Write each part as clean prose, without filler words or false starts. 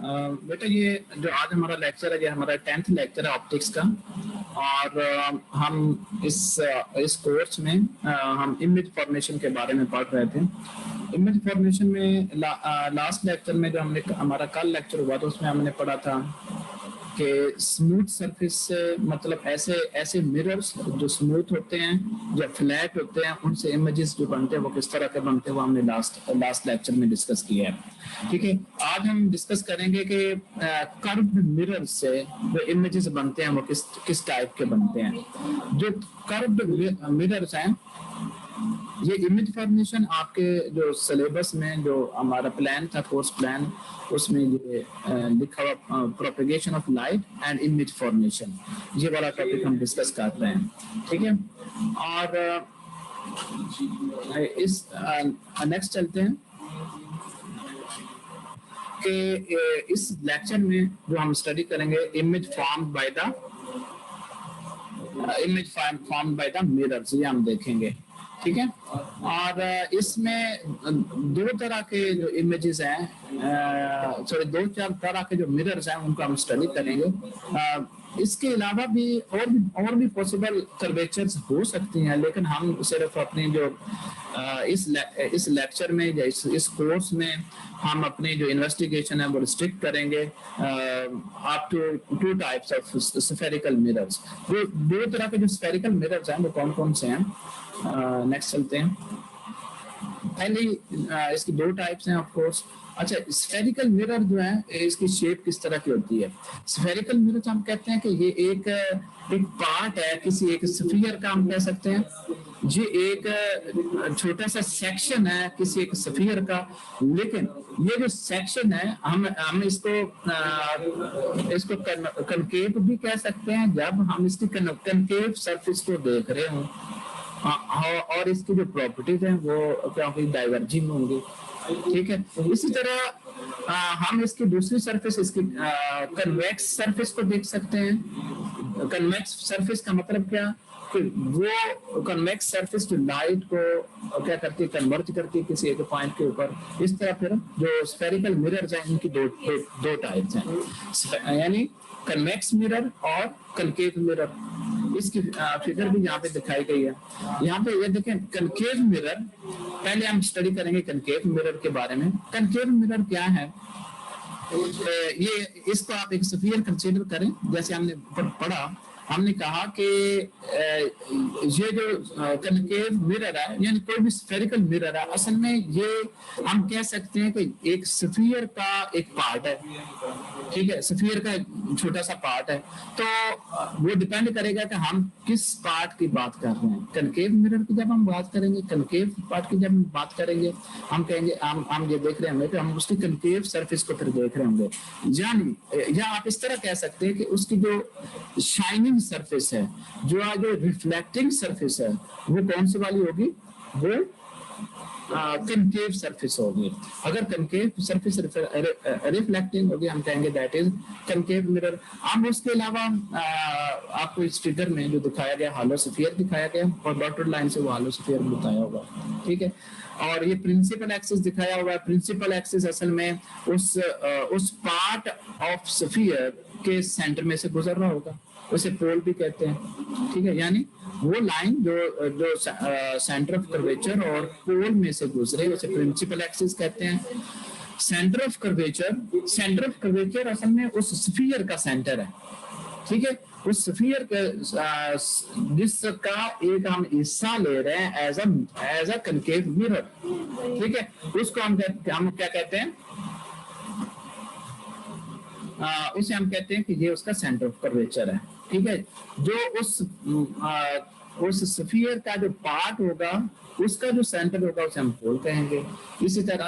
बेटा ये जो आज हमारा लेक्चर है, ये हमारा 10th लेक्चर है ऑप्टिक्स का। और हम इस कोर्स में हम इमेज फॉर्मेशन के बारे में पढ़ रहे थे। इमेज फॉर्मेशन में लास्ट लेक्चर में जो हमने हमारा कल लेक्चर हुआ था उसमें हमने पढ़ा था कि स्मूथ सरफेस से मतलब ऐसे ऐसे मिरर्स जो स्मूथ होते हैं या फ्लैट होते हैं, उनसे इमेजेस जो बनते हैं वो किस तरह के बनते हैं, वो हमने लास्ट लेक्चर में डिस्कस किया है। ठीक है, आज हम डिस्कस करेंगे कि कर्व्ड मिरर से जो इमेजेस बनते हैं वो किस टाइप के बनते हैं। जो कर्व्ड मिरर्स हैं, ये इमेज फॉर्मेशन आपके जो सिलेबस में जो हमारा प्लान था, कोर्स प्लान, उसमें ये लिखा हुआ propagation of light and image formation, ये वाला टॉपिक हम डिस्कस कर रहे हैं। ठीक है, और इस नेक्स्ट चलते हैं कि इस लेक्चर में जो हम स्टडी करेंगे image formed by the mirrors, ये हम देखेंगे। ठीक है, और इसमें दो तरह के जो इमेजेस हैं, दो चार तरह के जो मिरर्स हैं उनको हम स्टडी करेंगे। इसके अलावा भी और भी पॉसिबल कर्वेचर्स हो सकती हैं, लेकिन हम सिर्फ अपनी जो इस लेक्चर में या इस कोर्स में हम अपनी जो इन्वेस्टिगेशन है वो रिस्ट्रिक्ट करेंगे up to 2 types of spherical mirrors. वो दो तरह के जो स्फेरिकल मिरर्स हैं वो कौन कौन से हैं, नेक्स्ट चलते हैं। पहले इसकी 2 टाइप्स हैं ऑफ कोर्स। अच्छा, स्फेरिकल मिरर जो है इसकी शेप किस तरह की होती है? स्फेरिकल मिरर हम कहते हैं कि ये एक पार्ट है किसी एक स्फीयर का, हम कह सकते हैं ये एक छोटा सा सेक्शन है किसी एक स्फीयर का, लेकिन ये जो सेक्शन है हम इसको कनकेव भी कह सकते हैं जब हम इसकी कनकेव सरफेस को देख रहे हों, और इसकी जो प्रॉपर्टीज हैं वो क्योंकि डाइवर्जिंग होंगी। ठीक है, इसी तरह हम इसकी दूसरी सरफेस, इसकी कन्वेक्स सरफेस को देख सकते हैं। कन्वेक्स सरफेस का मतलब क्या कि वो कन्वेक्स सरफेस जो लाइट को क्या करती है, कन्वर्ट करती है किसी एक पॉइंट के ऊपर। इस तरह फिर जो स्फेरिकल मिरर्स हैं इनकी दो टाइप्स हैं, यानी कन्वेक्स मिरर और कनकेव मिरर। इसकी फिगर भी यहाँ पे दिखाई गई है। यहाँ पे ये देखें कनकेव मिरर, पहले हम स्टडी करेंगे कनकेव मिरर के बारे में। कनकेव मिरर क्या है? ये इसको आप एक स्फीयर कंसीडर करें, जैसे हमने पढ़ा, हमने कहा कि ये जो कनकेव मिरर है यानी कोई भी स्फेरिकल मिरर है, असल में ये हम कह सकते हैं कि एक स्फीयर का एक पार्ट है। ठीक है, स्फीयर का छोटा सा पार्ट है, तो वो डिपेंड करेगा कि हम किस पार्ट की बात कर रहे हैं। कनकेव मिरर की जब हम बात करेंगे, कनकेव पार्ट की जब हम बात करेंगे, हम कहेंगे हम ये देख रहे होंगे कि हम उसकी कनकेव सरफेस को फिर देख रहे होंगे। यानी या आप इस तरह कह सकते हैं कि उसकी जो शाइनिंग सरफेस है, जो रिफ्लेक्टिंग सरफेस है, वो कौन सी वाली होगी? वो कनकेव सरफेस होगी। अगर कनकेव सरफेस रिफ्लेक्टिंग होगी, हम कहेंगे दैट इज कनकेव मिरर। हम उसके अलावा आपको इस फिगर में जो दिखाया गया हालो स्फीयर दिखाया गया, और डॉटेड लाइन से वो हालो स्फीयर बताया होगा। ठीक है, और ये प्रिंसिपल एक्सिस दिखाया हुआ है। प्रिंसिपल एक्सिस असल में उस पार्ट ऑफ स्फीयर के सेंटर में से गुजर रहा होगा, उसे पोल भी कहते हैं। ठीक है, यानी वो लाइन जो सेंटर ऑफ कर्वेचर और पोल में से गुजरे उसे प्रिंसिपल एक्सिस कहते हैं। सेंटर ऑफ कर्वेचर असल में उस स्फीयर का सेंटर है। ठीक है, उस स्फीयर के जिसका एक हम हिस्सा ले रहे हैं एज अ कनकेव मिरर। ठीक है, उसको हम क्या कहते हैं? उसे हम कहते हैं कि ये उसका सेंटर ऑफ कर्वेचर है। ठीक है, जो उस स्फीयर का जो पार्ट होगा उसका जो सेंटर होगा उसे हम पोल कहेंगे। इसी तरह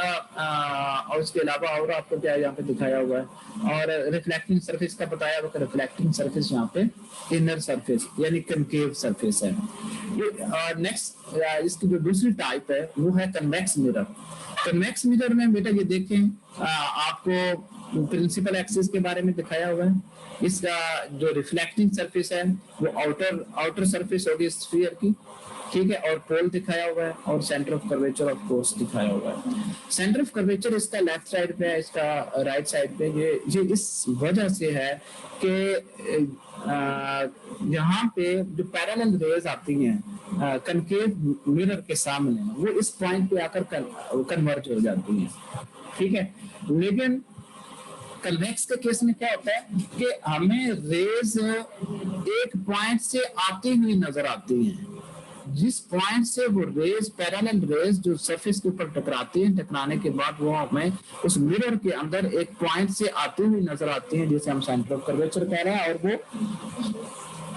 और उसके अलावा और आपको क्या यहाँ पे दिखाया हुआ है, और रिफ्लेक्टिंग सरफेस का बताया हुआ। रिफ्लेक्टिंग सरफेस यहाँ पे इनर सरफेस यानी कनकेव सरफेस है। नेक्स्ट इसकी जो दूसरी टाइप है वो है कन्वेक्स मिरर। कन्वेक्स मिरर में बेटा ये देखें, आपको प्रिंसिपल एक्सिस के बारे में दिखाया हुआ है। इसका जो रिफ्लेक्टिंग सरफेस है वो आउटर सरफेस होगी स्फीयर की। ठीक है, और पोल दिखाया हुआ है और centre of curvature of course दिखाया हुआ है। सेंटर ऑफ कर्वेचर इसका लेफ्ट साइड पे है, इसका राइट साइड पे। ये इस वजह से है कि यहाँ पे जो पैरेलल रेज आती हैं कनकेव मिरर के सामने, वो इस पॉइंट पे आकर कन्वर्ज हो जाती हैं, ठीक है। लेकिन कन्वेक्स के केस में क्या होता है कि हमें रेज एक पॉइंट से आती हुई नजर आती हैं, जिस पॉइंट से वो रेज पैरेलल रेज जो सरफेस के ऊपर टकराती हैं, टकराने के बाद वो हमें उस मिरर के अंदर एक पॉइंट से आती हुई नजर आती हैं, जिसे हम सेंटर ऑफ कर्वेचर कह रहे हैं। और वो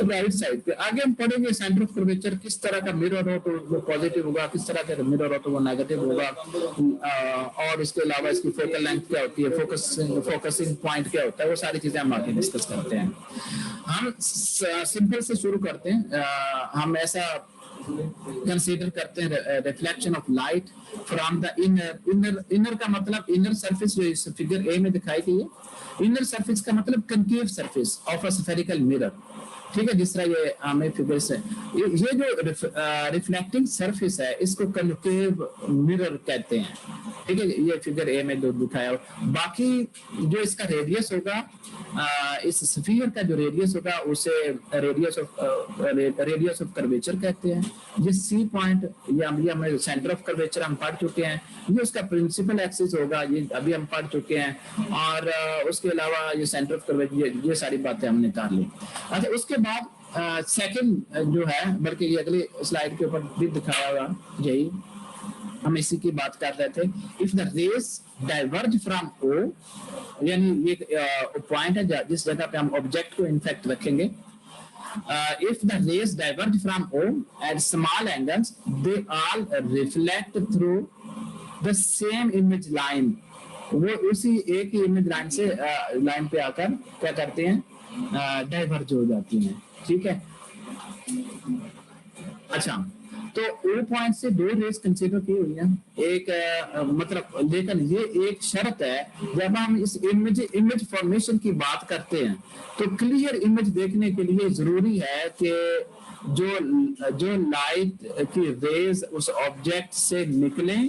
राइट साइड पे आगे हम पढ़ेंगे सेंटर ऑफ कर्वेचर किस तरह का मिरर हो तो वो पॉजिटिव होगा, किस तरह का मिरर हो तो वो नेगेटिव होगा, और इसके अलावा इसकी फोकल लेंथ क्या होती है, फोकसिंग पॉइंट क्या होता है, वो सारी चीजें हम आगे डिस्कस करते हैं। हम सिंपल से शुरू करते हैं। हम ऐसा कंसीडर करते हैं reflection of light from the inner का मतलब इनर सरफेस जो इस फिगर ए में दिखाई गई है। इनर सरफेस का मतलब concave surface of a spherical mirror, ठीक है, जिस तरह ये हमें फिगर से ये जो रिफ्लेक्टिंग सरफेस है इसको कनकेव मिरर कहते हैं, ठीक है। ये फिगर ए में जो दिखाया हो। बाकी जो इसका रेडियस होगा, इस स्फीयर का जो रेडियस होगा उसे रेडियस ऑफ कर्वेचर कहते हैं। ये सी पॉइंट या हमें सेंटर ऑफ कर्वेचर हम पढ़ चुके हैं, ये उसका प्रिंसिपल एक्सिस होगा, ये अभी हम पढ़ चुके हैं। और उसके अलावा ये सेंटर ऑफ कर्वेचर, ये सारी बातें हमने कर ली। अच्छा, उसके बाद सेकंड जो है, बल्कि ये अगली स्लाइड के ऊपर भी दिखाया हुआ, यही हम इसी की बात कर रहे थे। If the rays diverge from O, यानी ये पॉइंट है जिस जगह पे हम ऑब्जेक्ट को इनफैक्ट रखेंगे। If the rays diverge from O at small angles they all reflect through the same image line, वो उसी एक ही इमेज लाइन से लाइन पे आकर क्या करते हैं, डाइवर्ज हो जाती हैं, ठीक है। अच्छा, तो ओ पॉइंट से दो रेस कंसीडर की हुई है, एक मतलब, लेकिन ये एक शर्त है, जब हम इस इमेज फॉर्मेशन की बात करते हैं तो क्लियर इमेज देखने के लिए जरूरी है कि जो लाइट की रेज उस ऑब्जेक्ट से निकलें,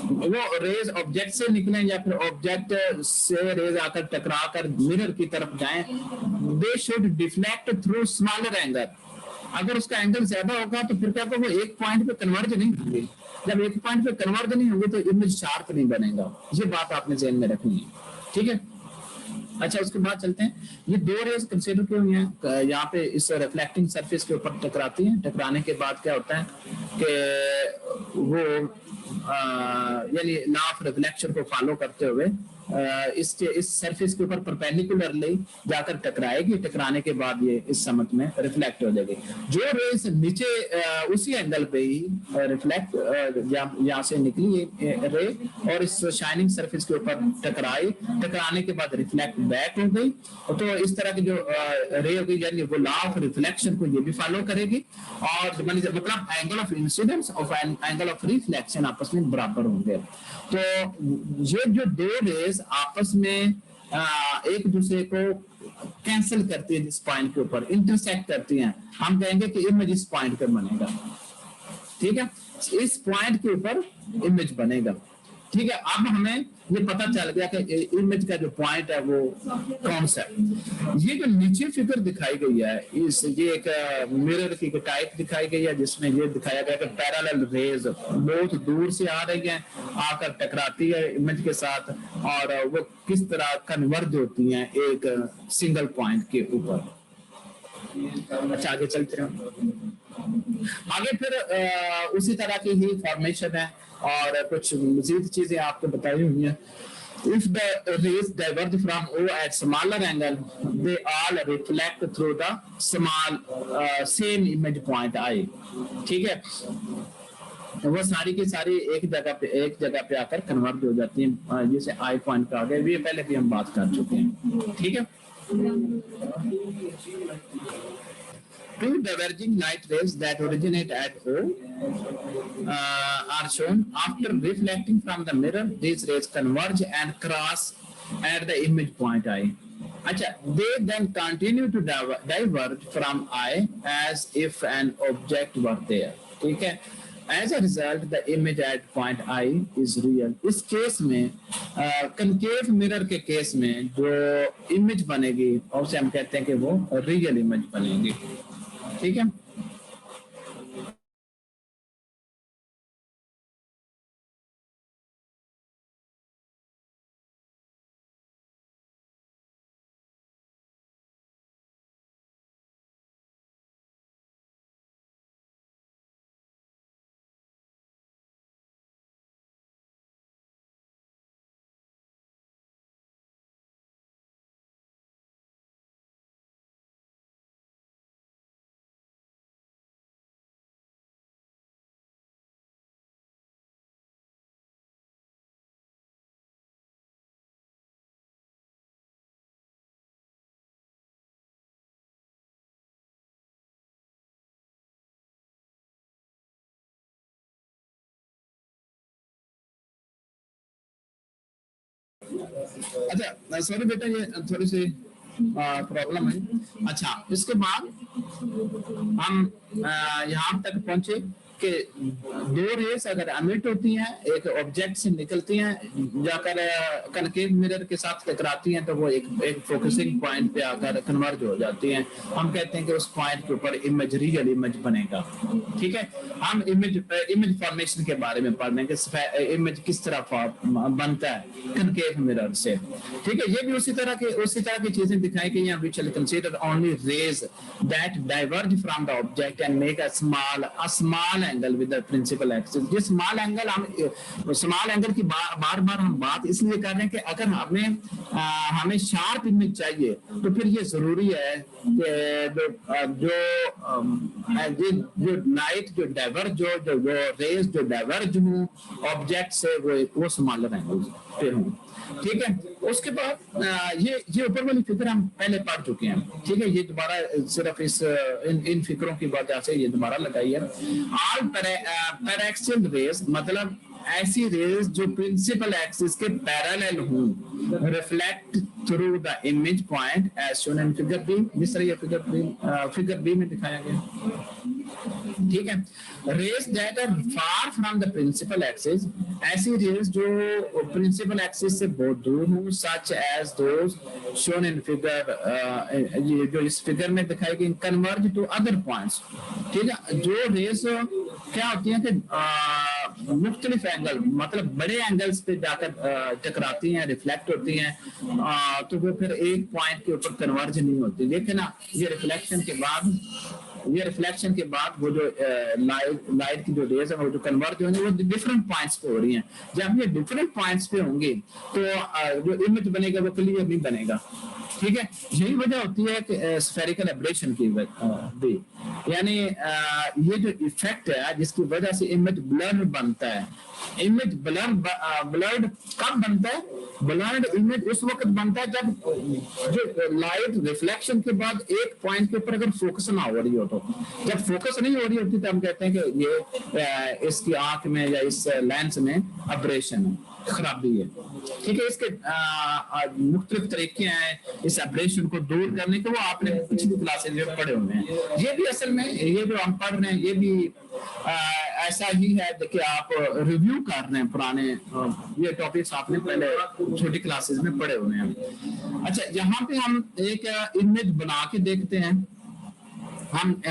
वो रेज ऑब्जेक्ट से निकलें या फिर ऑब्जेक्ट से रेज आकर टकरा कर मिरर की तरफ जाएं, they should deflect through smaller angle. अगर उसका एंगल ज्यादा होगा तो फिर क्या होगा, वो एक पॉइंट पे कन्वर्ज नहीं होंगे। जब एक पॉइंट पे कन्वर्ज नहीं होंगे तो इमेज शार्प नहीं बनेगा। ये बात आपने ध्यान में रखनी है, ठीक है। अच्छा, उसके बाद चलते हैं, ये दो रेज कंसीडर क्यों हुई हैं, यहाँ पे इस रिफ्लेक्टिंग सरफेस के ऊपर टकराती हैं। टकराने के बाद क्या होता है कि वो यानी लॉ ऑफ रिफ्लेक्शन को फॉलो करते हुए इस सरफेस के ऊपर परपेंडिकुलरली जाकर टकराएगी। टकराने के बाद ये इस समत में रिफ्लेक्ट हो जाएगी। जो रेज नीचे उसी एंगल पे ही रिफ्लेक्ट यहाँ से निकली रे और इस शाइनिंग सरफेस के ऊपर टकराई, टकराने के बाद रिफ्लेक्ट बैक हो गई, तो इस तरह की जो रे होगी, यानी वो लॉ ऑफ रिफ्लेक्शन को ये भी फॉलो करेगी, और मतलब एंगल ऑफ इंसिडेंस और एंगल ऑफ रिफ्लेक्शन आपस में बराबर होंगे। तो ये जो दो रेज आपस में एक दूसरे को कैंसिल करती है, जिस पॉइंट के ऊपर इंटरसेक्ट करती हैं, हम कहेंगे कि इमेज इस पॉइंट पे बनेगा, ठीक है, इस पॉइंट के ऊपर इमेज बनेगा, ठीक है। अब हमें ये पता चल गया कि इमेज का जो पॉइंट है वो कौन सा है। ये जो नीचे फिगर दिखाई गई है, ये एक मिरर की टाइप दिखाई गई है, जिसमें ये दिखाया गया कि पैरेलल रेज बहुत दूर से आ रही हैं, आकर टकराती है इमेज के साथ, और वो किस तरह कन्वर्ज होती हैं एक सिंगल पॉइंट के ऊपर। अच्छा, आगे चलते हैं। आगे फिर उसी तरह की ही फॉर्मेशन है और कुछ मजीद चीजें आपको बताई हुई हैं। If the rays diverge from O at smaller angle, they all reflect through the small same image point I, ठीक है। वो सारी की सारी एक जगह पे आकर कन्वर्ट हो जाती हैं, जैसे आई पॉइंट पे आ गए, ये पहले भी हम बात कर चुके हैं, ठीक है। Two diverging light rays that originate at O are shown. After reflecting from the mirror, these rays converge and cross at the image point I. अच्छा, they then continue to diverge from I as if an object were there. ठीक है। As a result the image at point I is real. इस case में concave mirror के case में जो image बनेगी और उसे हम कहते हैं कि वो रियल इमेज बनेगी। ठीक है। अच्छा सॉरी बेटा, ये थोड़ी सी प्रॉब्लम है। अच्छा, इसके बाद हम यहाँ तक पहुंचे कि दो रेस अगर एमिट होती हैं, एक ऑब्जेक्ट से निकलती हैं, जाकर कनकेव मिरर के साथ टकराती हैं, तो वो एक फोकसिंग पॉइंट पे आकर कन्वर्ज हो जाती हैं। हम कहते हैं कि उस पॉइंट के ऊपर इमेज रियल इमेज बनेगा। ठीक है। हम इमेज फॉर्मेशन के बारे में पढ़ रहे हैं कि इमेज किस तरह बनता है कनकेव मिरर से। ठीक है। ये भी उसी तरह की चीजें दिखाई गई हैं। We shall consider only rays that diverge from the object and make a small angle with the principal axis. ये स्मॉल एंगल की बार बार हम बात इसलिए कर रहे हैं कि अगर हमें शार्प इमेज चाहिए तो फिर ये जरूरी है कि जो लाइट जो डाइवर्ज जो रेज जो डाइवर्ज हो ऑब्जेक्ट से वो स्मॉलर एंगल पे हो। ठीक है। उसके बाद ये ऊपर वाली फिगर हम पहले पढ़ चुके हैं। ठीक है। ये दोबारा सिर्फ इन फिक्रों की वजह से ये दोबारा लगाई है। ऑल पैराक्सियल रेज मतलब ऐसी रेज जो प्रिंसिपल एक्सिस के पैरेलल हों reflect through the image point as shown in figure B. जिस तरह ये फिगर बी में दिखाया गया। ठीक है। Rays that are far from the principal axis, ऐसी रेज जो प्रिंसिपल एक्सिस से बहुत दूर हो, such as those shown in figure, ये जो इस फिगर में दिखाई गई, कन्वर्ज टू अदर पॉइंट्स। ठीक है। जो रेज क्या होती है कि मुख्तलिफ एंगल मतलब बड़े एंगल्स पे जाकर टकराती हैं, रिफ्लेक्ट होती हैं, तो वो फिर एक पॉइंट के ऊपर कन्वर्ज नहीं होती। देखे ना, ये रिफ्लेक्शन के बाद वो जो लाइट की जो रेज है वो जो कन्वर्ज होंगी वो डिफरेंट पॉइंट्स पे हो रही हैं। जब ये डिफरेंट पॉइंट्स पे होंगी तो जो इमेज बनेगा वो क्लियर नहीं बनेगा। ठीक है। यही वजह होती है कि स्फेरिकल एब्रेशन की भी, यानी ये जो इफेक्ट है जिसकी वजह से इमेज ब्लर बनता है। इमेज ब्लर्ड कब बनता है? ब्लर्ड इमेज उस वक्त बनता है जब जो लाइट रिफ्लेक्शन के बाद एक पॉइंट के ऊपर अगर फोकस ना हो रही हो। तो जब फोकस नहीं हो रही होती तो हम कहते हैं कि ये इसकी आंख में या इस लेंस में एब्रेशन है, खराबी है। ठीक है। इसके मुख्तलिफ तरीके हैं इस एब्रेशन को दूर करने के, वो आपने पिछली क्लासेज में पढ़े हुए हैं। ये भी असल में ये जो हम पढ़ रहे हैं ये भी ऐसा ही है कि आप रिव्यू कर रहे हैं पुराने ये टॉपिक्स आपने पहले छोटी क्लासेस में पढ़े हुए हैं। अच्छा, यहाँ पे हम एक इमेज बना के देखते हैं। हम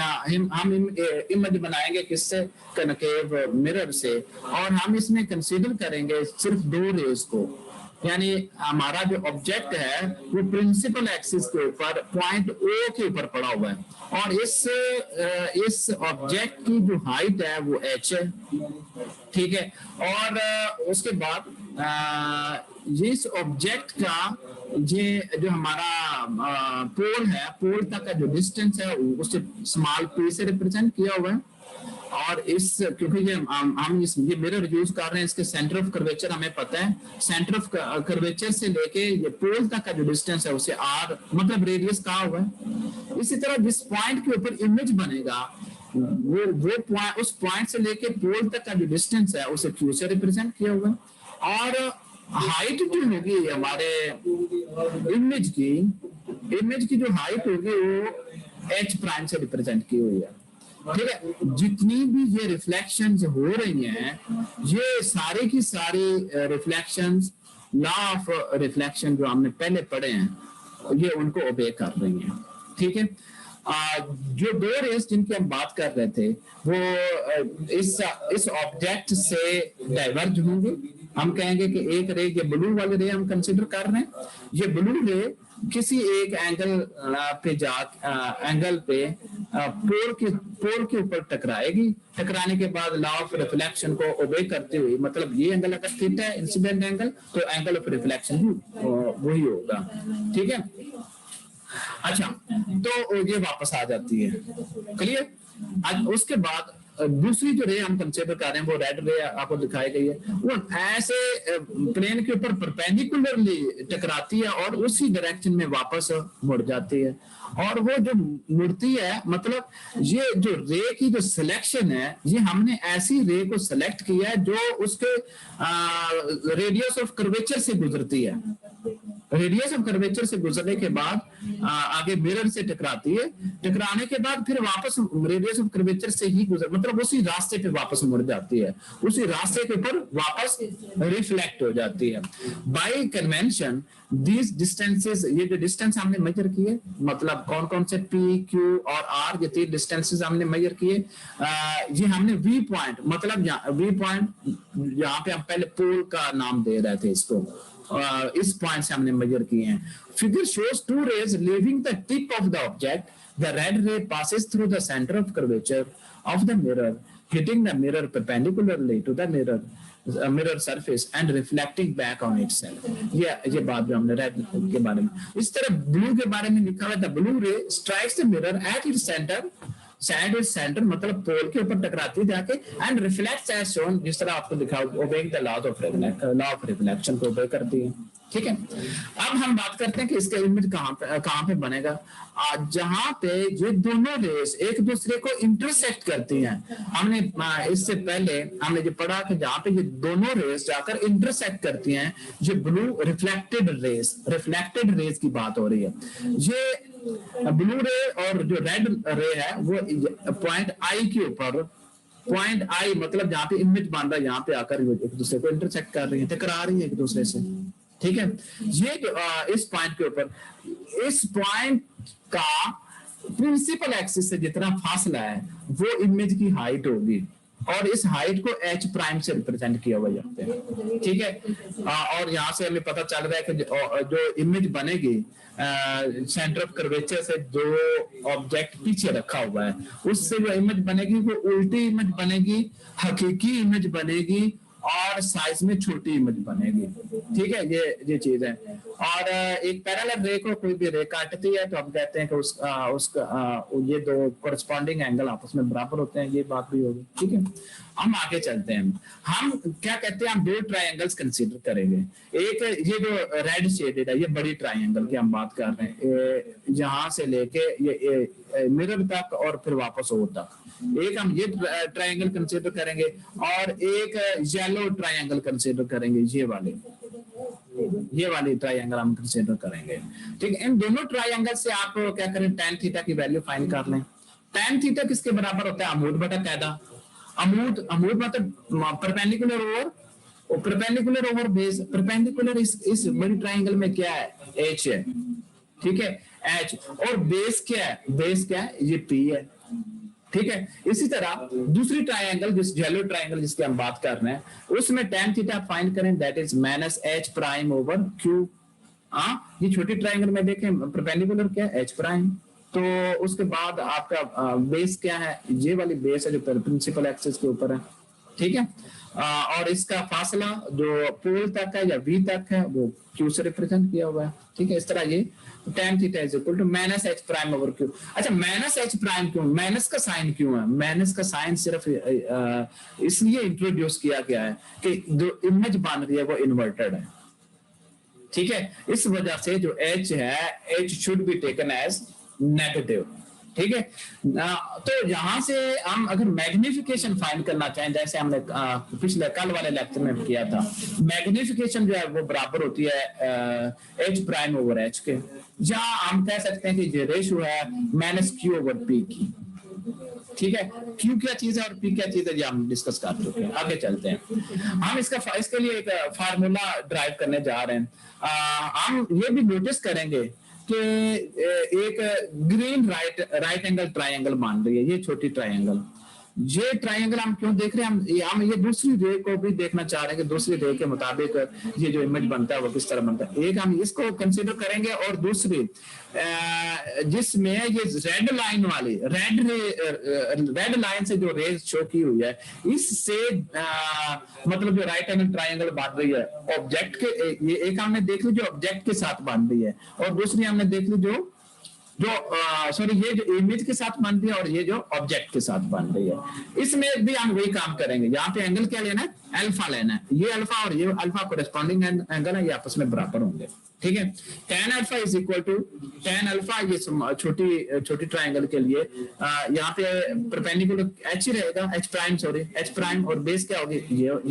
इमेज बनाएंगे किससे? कनकेव मिरर से, और हम इसमें कंसीडर करेंगे सिर्फ दो रेज को। यानी हमारा जो ऑब्जेक्ट है वो प्रिंसिपल एक्सिस के ऊपर पॉइंट ओ के ऊपर पड़ा हुआ है, और इस ऑब्जेक्ट की जो हाइट है वो h है। ठीक है। और उसके बाद इस ऑब्जेक्ट का ये जो हमारा पोल है, पोल तक का जो डिस्टेंस है उसे स्मॉल p से रिप्रेजेंट किया हुआ है। और इस क्योंकि ये मिरर यूज कर रहे हैं, इसके सेंटर ऑफ कर्वेचर हमें पता है। सेंटर ऑफ कर्वेचर से लेके ये पोल तक का जो डिस्टेंस है उसे r मतलब रेडियस कहा हुआ है। इसी तरह जिस पॉइंट के ऊपर इमेज बनेगा वो पॉइंट, उस पॉइंट से लेके पोल तक का जो डिस्टेंस है उसे q से रिप्रेजेंट किया हुआ है। और हाइट जो होगी हमारे इमेज की जो हाइट होगी वो h प्राइम से रिप्रेजेंट की हुई है। ठीक है, जितनी भी ये रिफ्लेक्शंस हो रही हैं, ये सारी की सारी रिफ्लेक्शंस लॉ ऑफ रिफ्लेक्शन जो हमने पहले पढ़े हैं, ये उनको ओबे कर रही हैं। ठीक है, जो दो रेस जिनकी हम बात कर रहे थे वो इस ऑब्जेक्ट से डाइवर्ज होंगे। हम कहेंगे कि एक रे, ये ब्लू वाली रे हम कंसिडर कर रहे हैं, ये ब्लू रे किसी एक एंगल पे पोल के ऊपर टकराएगी। टकराने के बाद लॉ ऑफ रिफ्लेक्शन को ओबे करते हुए, मतलब ये एंगल अगर थीटा है इंसिडेंट एंगल, तो एंगल ऑफ रिफ्लेक्शन भी वही होगा। ठीक है, अच्छा, तो ये वापस आ जाती है। क्लियर? आज उसके बाद दूसरी जो रे हम कंसिडर कर रहे हैं वो रेड रे आपको दिखाई गई है, वो ऐसे प्लेन के ऊपर परपेंडिकुलरली टकराती है और उसी डायरेक्शन में वापस मुड़ जाती है। और वो जो मुड़ती है, मतलब ये जो रे की जो सिलेक्शन है, ये हमने ऐसी रे को सिलेक्ट किया है जो उसके रेडियस ऑफ कर्वेचर से गुजरती है। रेडियस ऑफ कर्वेचर से गुजरने के बाद आगे मिरर से टकराती है, टकराने के बाद फिर वापस रेडियस ऑफ कर्वेचर से ही गुजर, मतलब उसी रास्ते पे वापस मुड़ जाती है, उसी रास्ते के ऊपर वापस रिफ्लेक्ट हो जाती है। बाय कन्वेंशन दीज डिस्टेंसेस, ये जो डिस्टेंस हमने मेजर किए, मतलब कौन कौन से पी, क्यू और आर, ये तीन डिस्टेंसेस हमने मेजर किए। ये हमने वी पॉइंट, मतलब वी पॉइंट यहाँ पे हम पहले पोल का नाम दे रहे थे इसको, इस पॉइंट से हमने मेजर किए हैं। Figure shows two rays leaving the tip of the object, the red ray passes through the center of curvature of the mirror, hitting the mirror perpendicularly to the mirror surface and reflecting back on itself। ये बात जो हमने red के बारे में, इस तरह blue के बारे में लिखा हुआ था, ब्लू रे strikes the mirror at its center, मतलब पोल के ऊपर टकराती है जाके, एंड रिफ्लेक्ट्स एज शोन, जिस तरह आपको दिखा, obeying the law of reflection को ओबे करती है। ठीक है, अब हम बात करते हैं कि इसका इमेज कहाँ पे बनेगा। जहां पे ये दोनों रेस एक दूसरे को इंटरसेक्ट करती हैं, हमने इससे पहले हमने जो पढ़ा कि जहां पे ये दोनों रेस जाकर इंटरसेक्ट करती हैं, ये ब्लू रिफ्लेक्टेड रेस की बात हो रही है। ये ब्लू रे और जो रेड रे है वो पॉइंट आई के ऊपर, पॉइंट आई मतलब जहां पे इमेज बन रहा है, यहाँ पे आकर एक दूसरे को इंटरसेक्ट कर रही है, टकरा रही है एक दूसरे से। ठीक है, ये जो इस पॉइंट के ऊपर, इस पॉइंट का प्रिंसिपल एक्सिस से जितना फासला है वो इमेज की हाइट होगी, और इस हाइट को एच प्राइम से रिप्रेजेंट किया हुआ जाता है। ठीक है, और यहाँ से हमें पता चल रहा है कि जो इमेज बनेगी सेंटर ऑफ कर्वेचर से जो ऑब्जेक्ट पीछे रखा हुआ है, उससे जो इमेज बनेगी वो उल्टी इमेज बनेगी, हकीकी इमेज बनेगी, और साइज में छोटी इमेज बनेगी। ठीक है, ये चीज है। और एक पैरेलल रे को कोई भी रे काटती है तो हम कहते हैं कि उसका ये दो कोरस्पॉन्डिंग एंगल आपस में बराबर होते हैं, ये बात भी होगी। ठीक है, हम आगे चलते हैं। हम क्या कहते हैं, हम दो ट्रायंगल्स कंसीडर करेंगे। एक ये जो रेड शेडेड है, ये बड़ी ट्रायंगल की हम बात कर रहे हैं, यहाँ से लेके ये मिरर तक और फिर वापस ओ तक। एक हम ये ट्रायंगल कंसीडर करेंगे और एक येलो ट्रायंगल कंसीडर करेंगे, ये वाली ट्रायंगल हम कंसीडर करेंगे। ठीक है, इन दोनों ट्रायंगल से आप क्या करें, tan थीटा की वैल्यू फाइंड कर लें। tan थीटा किसके बराबर होता है, अमूद बटा कैदा। अमूद मतलब परपेंडिकुलर ओवर बेस। परपेंडिकुलर इस बड़ी ट्रायंगल में क्या है, h है। ठीक है, h, और बेस क्या है, ये p है। ठीक है, इसी तरह दूसरी ट्रायंगल, जिस येलो ट्रायंगल जिसकी हम बात कर रहे हैं, उसमें tan थीटा फाइंड करें, that is minus h prime over q। ये छोटी ट्रायंगल में देखें परपेंडिकुलर क्या है, h प्राइम, तो उसके बाद आपका बेस क्या है, ये वाली बेस है जो प्रिंसिपल एक्सिस के ऊपर है। ठीक है, और इसका फासला जो पोल तक है या v तक है वो q से रिप्रेजेंट किया हुआ है। ठीक है, इस तरह ये tan theta is equal to minus h prime over q। अच्छा, माइनस h प्राइम क्यों, माइनस का साइन क्यों है? माइनस का साइन सिर्फ इसलिए इंट्रोड्यूस किया गया है कि जो इमेज बन रही है वो इन्वर्टेड है। ठीक है, इस वजह से जो h है, h should be taken as negative. ठीक है, तो यहां से हम अगर मैग्निफिकेशन फाइंड करना चाहें, जैसे हमने पिछले कल वाले लेक्चर में किया था, मैग्निफिकेशन जो है वो बराबर होती है h प्राइम ओवर h के, जहां हम कह सकते हैं कि जो रेशियो है माइनस q ओवर p की। ठीक है, क्यू क्या चीज है और पी क्या चीज है, ये हम डिस्कस कर चुके हैं। आगे चलते हैं, हम इसके लिए एक फार्मूला ड्राइव करने जा रहे हैं। हम ये भी नोटिस करेंगे कि एक ग्रीन राइट एंगल ट्राइंगल मान रही है, ये छोटी ट्राइंगल। ये ट्राइंगल हम क्यों देख रहे हैं, हम ये दूसरी रे को भी देखना चाह रहे हैं कि दूसरी रे के मुताबिक ये जो इमेज बनता है वो किस तरह बनता है। एक हम इसको कंसीडर करेंगे और दूसरी जिसमें ये रेड लाइन वाली रेड लाइन से जो रेज शो की हुई है, इससे मतलब जो राइट एंगल ट्राइंगल बन रही है ऑब्जेक्ट के, ये एक हमने देख ली जो ऑब्जेक्ट के साथ बन रही है, और दूसरी हमने देख ली जो सॉरी ये जो इमेज के साथ बन रही है और ये जो ऑब्जेक्ट के साथ बन रही है। इसमें भी हम वही काम करेंगे। यहाँ पे एंगल क्या लेना है, अल्फा लेना है। ये अल्फा और ये अल्फा कोरेस्पॉन्डिंग एंगल है, ये आपस में बराबर होंगे। ठीक है, tan alpha is equal to tan alpha, ये छोटी ट्राइंगल के लिए यहाँ पे परपेंडिकुलर h रहेगा, h प्राइम, और बेस क्या होगी,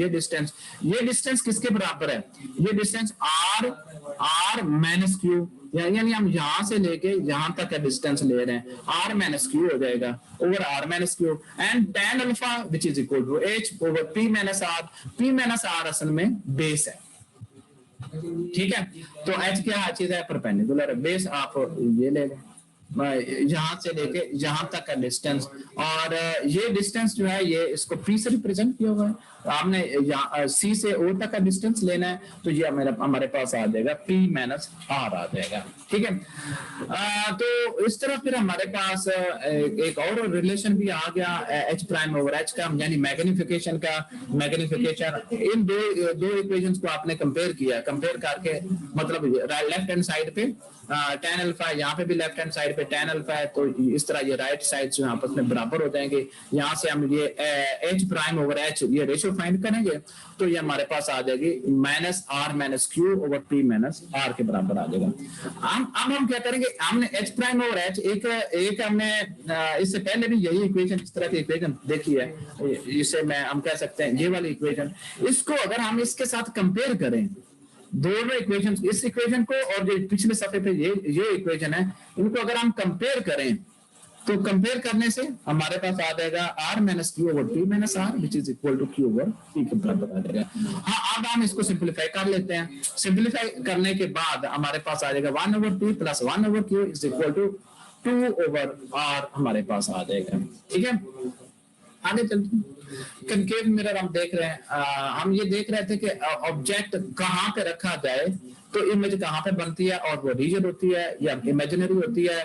ये डिस्टेंस किसके बराबर है, ये डिस्टेंस r माइनस क्यू, यानी हम यहां से लेके यहां तक का डिस्टेंस ले रहे हैं, r माइनस क्यू हो जाएगा over r minus q, and tan alpha which is equal to h over p minus r असल में बेस है। ठीक है, तो h क्या चीज है, परपेंडिकुलर बेस। आप ये ले लें यहां से लेके यहां तक का डिस्टेंस, और ये डिस्टेंस जो है ये इसको p से रिप्रेजेंट किया हुआ है। आपने c से o तक का डिस्टेंस लेना है, तो ये हमारे पास आ जाएगा p माइनस r आ जाएगा। ठीक है, तो इस तरह फिर हमारे पास एक और रिलेशन भी आ गया h प्राइम ओवर h का, यानी मैग्निफिकेशन इन दो इक्वेशंस को आपने कंपेयर करके, मतलब लेफ्ट हैंड साइड पे tan अल्फा, यहाँ पे भी लेफ्ट हैंड साइड पे tan अल्फा है, तो इस तरह ये राइट साइड जो आपस में बराबर हो जाएंगे। यहाँ से हम ये h प्राइम ओवर h ये रेशियो फाइंड करेंगे, तो ये हमारे पास आ जाएगी minus r minus q over p minus r के बराबर आ जाएगा। अब हम क्या करेंगे, हमने h प्राइम ओवर h एक हमने इससे पहले भी यही इक्वेशन, इस तरह की इक्वेशन देखी है, इसे हम कह सकते हैं ये वाली इक्वेशन। इसको अगर हम इसके साथ कंपेयर करें, दोनों इक्वेशन, इस इक्वेशन को और जो पिछले सफे पे ये इक्वेशन है, इनको अगर हम कंपेयर करें, तो कंपेयर करने से हमारे पास आ जाएगा r minus q over p minus r which is equal to q over p के बराबर आ जाएगा। हाँ, अब हम इसको सिंप्लीफाई कर लेते हैं। सिंप्लीफाई करने के बाद हमारे पास आ जाएगा 1 over p plus 1 over q is equal to 2 over r हमारे पास आ जाएगा। ठीक है, आगे चलते हैं। कनकेव मिरर हम देख रहे हैं, हम ये देख रहे थे कि ऑब्जेक्ट कहाँ पे रखा जाए तो इमेज कहाँ पे बनती है, और वो रीजन होती है या इमेजिनरी होती है,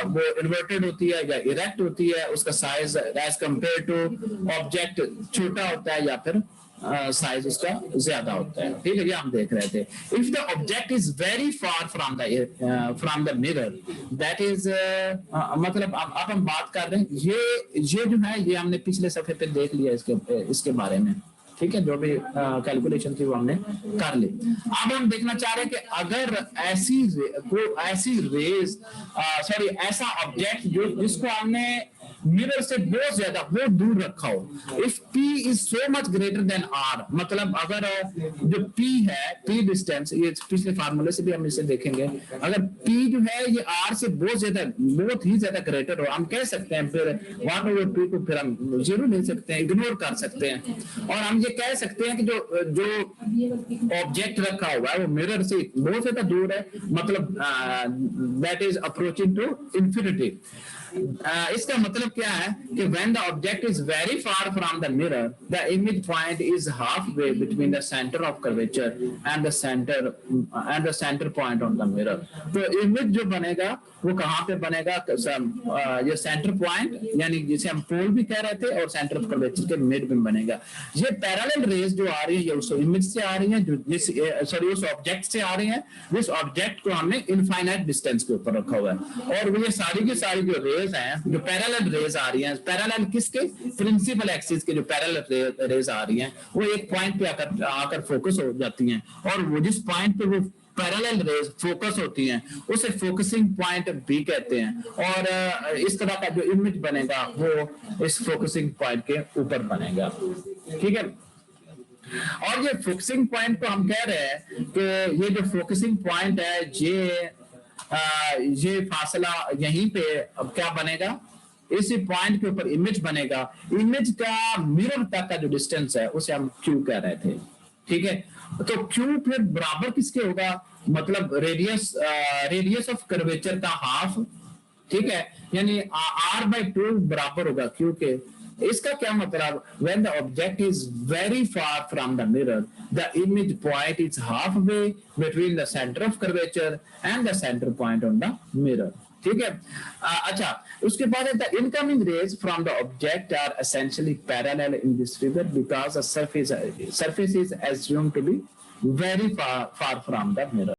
वो इन्वर्टेड होती है या इरेक्ट होती है, उसका size as compare to object छोटा होता है या फिर साइज उसका ज्यादा होता है। ठीक है, ये हम देख रहे थे। If the object is very far from the mirror, that is मतलब अब हम बात कर रहे हैं, ये जो है ये हमने पिछले सफे पे देख लिया इसके बारे में। ठीक है, जो भी कैलकुलेशन थी वो हमने कर ली। अब हम देखना चाह रहे हैं कि अगर ऐसा ऑब्जेक्ट जिसको हमने मिरर से बहुत दूर रखा हो, if P is so much greater than R, मतलब अगर जो P है, P डिस्टेंस, ये पिछले फार्मूले से भी हम इसे देखेंगे, अगर P जो है ये R से बहुत ही ज्यादा ग्रेटर हो, हम कह सकते हैं फिर 1 ओवर P को फिर हम 0 ले सकते हैं, इग्नोर कर सकते हैं, और हम ये कह सकते हैं कि जो ऑब्जेक्ट रखा हुआ है वो मिरर से बहुत ज्यादा दूर है, मतलब that is approaching to infinity. इसका मतलब क्या है कि when the object is very far from the mirror, the image point is halfway between the center of curvature and the center point on the mirror। तो image जो बनेगा वो कहाँ पे बनेगा, ये सेंटर पॉइंट, यानी जिसे हम पोल भी कह रहे थे, और सेंटर ऑफ कर्वेचर के मिड में बनेगा। ये पैरेलल रेज जो आ रही है ये उस इमेज से आ रही है, उस ऑब्जेक्ट से आ रही है, जिस ऑब्जेक्ट को हमने इनफाइनाइट डिस्टेंस के ऊपर रखा हुआ है, और वो ये सारी की सारी जो रेज हैं, जो पैरेलल रेज आ रही हैं, पैरेलल किसके, प्रिंसिपल एक्सिस के जो पैरेलल रेज आ रही हैं, वो एक पॉइंट पे आकर फोकस हो जाती हैं, और वो जिस पॉइंट पे वो पैरेलल रेज फोकस होती हैं उसे फोकसिंग पॉइंट भी कहते हैं, और इस तरह का जो इमेज बनेगा वो इस फोकसिंग पॉइंट के ऊपर बनेगा। ठीक है, और ये फोकसिंग पॉइंट को हम कह रहे हैं कि ये जो फोकसिंग पॉइंट है ये फासला यहीं पे अब क्या बनेगा, इसी पॉइंट के ऊपर इमेज बनेगा, इमेज का मिरर तक का जो डिस्टेंस है उसे हम क्यू कह रहे थे, ठीक है। तो क्यू फिर बराबर किसके होगा, मतलब रेडियस ऑफ कर्वेचर का हाफ, ठीक है, यानी r/2 बराबर होगा क्यू के। इसका क्या मतलब, when the object is very far from the mirror, the image point is halfway between the center of curvature and the center point on the mirror, ठीक है। अच्छा, उसके बाद है the incoming rays from the object are essentially parallel in this figure because the surface is assumed to be very far from the mirror।